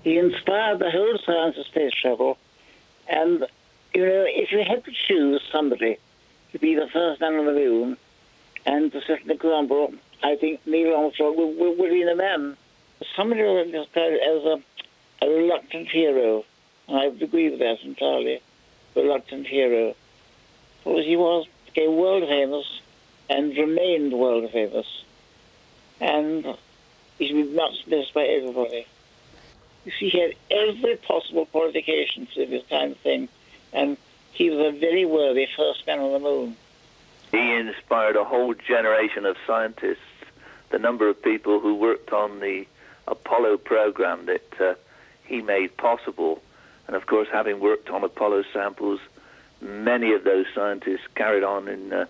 He inspired the whole science of space travel. And, if you had to choose somebody to be the first man on the moon and to set an example, I think Neil Armstrong would be the man. Somebody was described as a reluctant hero. And I would agree with that entirely. Reluctant hero. Because he became world famous and remained world famous. And he should be much missed by everybody. You see, he had every possible qualification to this kind of thing, and he was a very worthy first man on the moon. He inspired a whole generation of scientists. The number of people who worked on the Apollo program that he made possible, and of course, having worked on Apollo samples, many of those scientists carried on and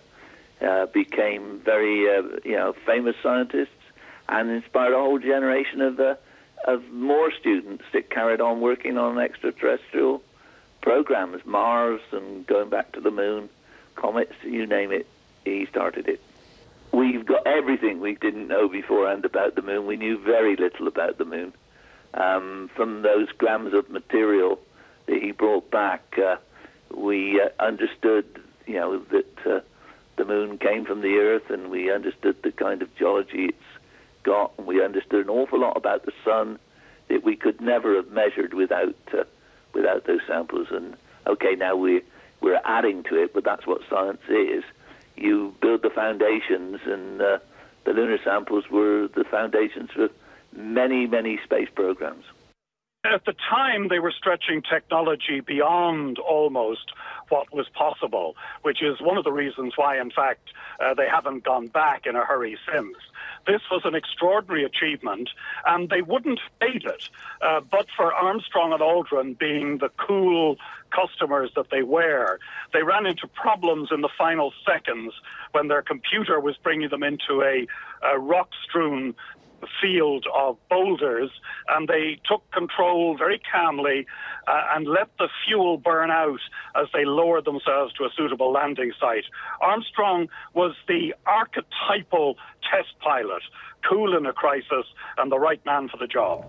became very, famous scientists, and inspired a whole generation of more students that carried on working on extraterrestrial programs, Mars and going back to the moon, comets, you name it, he started it. We've got everything we didn't know beforehand about the moon. We knew very little about the moon. From those grams of material that he brought back, we understood, that the moon came from the Earth, and we understood the kind of geology it's got, and we understood an awful lot about the sun that we could never have measured without those samples. And okay, now we're adding to it, but that's what science is. You build the foundations, and the lunar samples were the foundations for many, many space programs. At the time, they were stretching technology beyond almost what was possible, which is one of the reasons why, in fact, they haven't gone back in a hurry since. This was an extraordinary achievement, and they wouldn't have made it, but for Armstrong and Aldrin being the cool customers that they were. They ran into problems in the final seconds when their computer was bringing them into a rock-strewn field of boulders, and they took control very calmly and let the fuel burn out as they lowered themselves to a suitable landing site. Armstrong was the archetypal test pilot, cool in a crisis and the right man for the job.